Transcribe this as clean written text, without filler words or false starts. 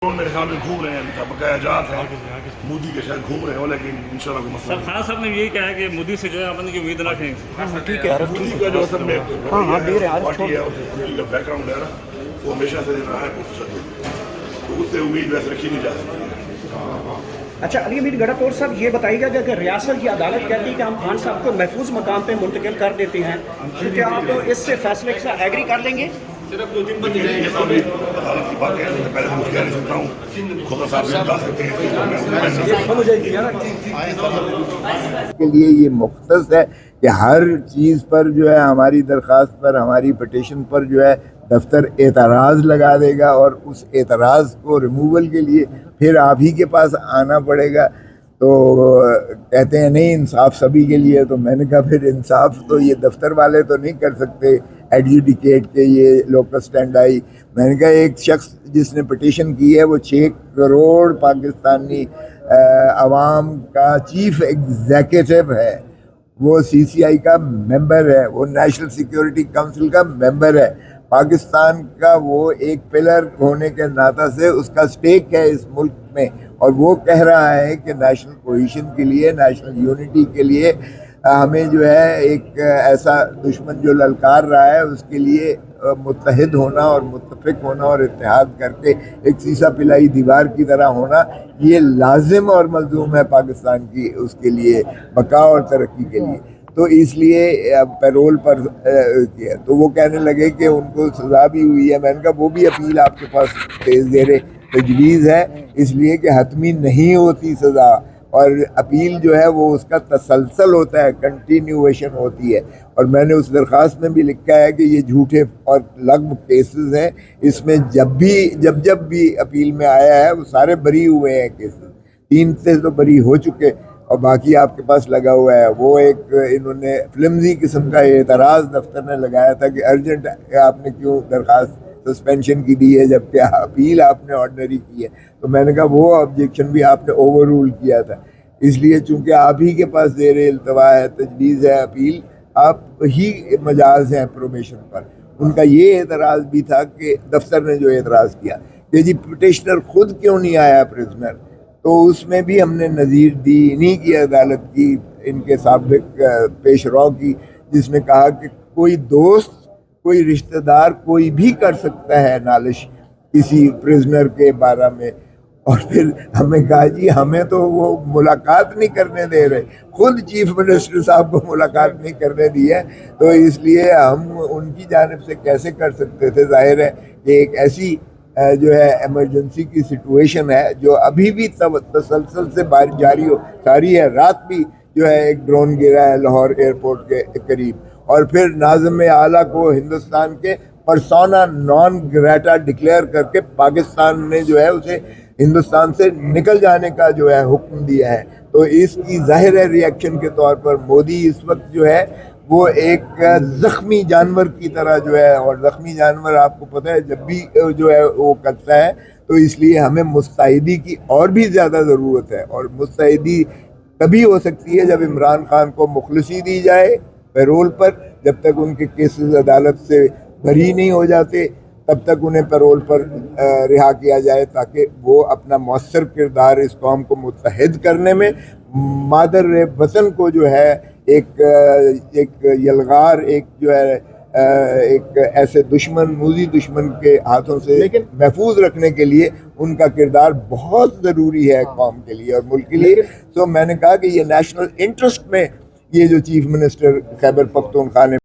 میرے خیال میں گھوم رہے ہیں، بقایا جات ہے مودی کے شاید گھوم رہے ہو، لیکن انشاءاللہ کوئی مسئلہ سر خان صاحب نے یہی کہا ہے کہ مودی سے جو ہے اپنے کی امید رکھیں. ٹھیک ہے مودی کا جو اصل میں پارٹی ہے مودی کا بیک گراؤنڈ ہے نا، وہ ہمیشہ سے رہا ہے تو اس سے امید ویسے رکھی نہیں جا سکتی. اچھا علی امین گڑھ طور صاحب یہ بتائیے گا کہ اگر ریاست کی عدالت کہتی ہے کہ ہم خان صاحب کو محفوظ مقام پہ منتقل کر دیتے ہیں تو کیا آپ اس سے فیصلے کے ساتھ ایگری کر لیں گے؟ عدالت کی باتیں ہیں، پہلے تو کہہ نہیں سکتا ہوں، خدا صاحب سے جا سکتے ہیں کے لیے یہ مختص ہے کہ ہر چیز پر جو ہے ہماری درخواست پر، ہماری پٹیشن پر جو ہے دفتر اعتراض لگا دے گا، اور اس اعتراض کو ریموول کے لیے پھر آپ ہی کے پاس آنا پڑے گا. تو کہتے ہیں نہیں انصاف سبھی کے لیے، تو میں نے کہا پھر انصاف تو یہ دفتر والے تو نہیں کر سکتے ایڈجوڈیکیٹ کے یہ لوکل سٹینڈ آئی. میں نے کہا ایک شخص جس نے پٹیشن کی ہے وہ 6 کروڑ پاکستانی عوام کا چیف ایگزیکٹو ہے، وہ سی سی آئی کا ممبر ہے، وہ نیشنل سیکیورٹی کونسل کا ممبر ہے، پاکستان کا وہ ایک پلر ہونے کے ناطے سے اس کا سٹیک ہے اس ملک میں، اور وہ کہہ رہا ہے کہ نیشنل کوہیشن کے لیے، نیشنل یونٹی کے لیے ہمیں جو ہے ایک ایسا دشمن جو للکار رہا ہے اس کے لیے متحد ہونا اور متفق ہونا اور اتحاد کر کے ایک سیسا پلائی دیوار کی طرح ہونا یہ لازم اور ملزوم ہے پاکستان کی اس کے لیے بقا اور ترقی کے لیے. تو اس لیے پیرول پر کیا تو وہ کہنے لگے کہ ان کو سزا بھی ہوئی ہے. میں نے کہا وہ بھی اپیل آپ کے پاس زیر تجویز ہے، اس لیے کہ حتمی نہیں ہوتی سزا، اور اپیل جو ہے وہ اس کا تسلسل ہوتا ہے، کنٹینیویشن ہوتی ہے. اور میں نے اس درخواست میں بھی لکھا ہے کہ یہ جھوٹے اور لغو کیسز ہیں، اس میں جب بھی اپیل میں آیا ہے وہ سارے بری ہوئے ہیں کیسز، 3 سے تو بری ہو چکے اور باقی آپ کے پاس لگا ہوا ہے. وہ ایک انہوں نے فلمزی قسم کا اعتراض دفتر نے لگایا تھا کہ ارجنٹ آپ نے کیوں درخواست سسپینشن کی دی ہے جبکہ اپیل آپ نے آرڈنری کی ہے. تو میں نے کہا وہ آبجیکشن بھی آپ نے اوور رول کیا تھا، اس لیے چونکہ آپ ہی کے پاس زیر التوا ہے، تجویز ہے اپیل، آپ ہی مجاز ہیں پرومیشن پر. ان کا یہ اعتراض بھی تھا کہ دفتر نے جو اعتراض کیا کہ جی پٹیشنر خود کیوں نہیں آیا پرزنر، تو اس میں بھی ہم نے نظیر دی انہی کی عدالت کی، ان کے سابق پیش رو کی، جس نے کہا کہ کوئی دوست، کوئی رشتہ دار، کوئی بھی کر سکتا ہے نالش کسی پرزنر کے بارے میں. اور پھر ہمیں کہا جی ہمیں تو وہ ملاقات نہیں کرنے دے رہے، خود چیف منسٹر صاحب کو ملاقات نہیں کرنے دی ہے، تو اس لیے ہم ان کی جانب سے کیسے کر سکتے تھے. ظاہر ہے کہ ایک ایسی جو ہے ایمرجنسی کی سچویشن ہے جو ابھی بھی تسلسل سے جاری ہے. رات بھی جو ہے ایک ڈرون گرا ہے لاہور ایئرپورٹ کے قریب، اور پھر ناظم اعلیٰ کو ہندوستان کے پرسونا نان گریٹا ڈکلیئر کر کے پاکستان نے جو ہے اسے ہندوستان سے نکل جانے کا جو ہے حکم دیا ہے. تو اس کی ظاہر ہے ری ایکشن کے طور پر مودی اس وقت جو ہے وہ ایک زخمی جانور کی طرح جو ہے، اور زخمی جانور آپ کو پتہ ہے جب بھی جو ہے وہ کرتا ہے، تو اس لیے ہمیں مستعدی کی اور بھی زیادہ ضرورت ہے. اور مستعدی تبھی ہو سکتی ہے جب عمران خان کو مخلصی دی جائے پیرول پر. جب تک ان کے کیسز عدالت سے بری نہیں ہو جاتے تب تک انہیں پیرول پر رہا کیا جائے، تاکہ وہ اپنا مؤثر کردار اس قوم کو متحد کرنے میں، مادر وطن کو جو ہے ایک یلغار، ایک جو ہے ایک ایسے موذی دشمن کے ہاتھوں سے محفوظ رکھنے کے لیے ان کا کردار بہت ضروری ہے قوم کے لیے اور ملک کے لیے. تو میں نے کہا کہ یہ نیشنل انٹرسٹ میں یہ جو چیف منسٹر خیبر پختونخوا نے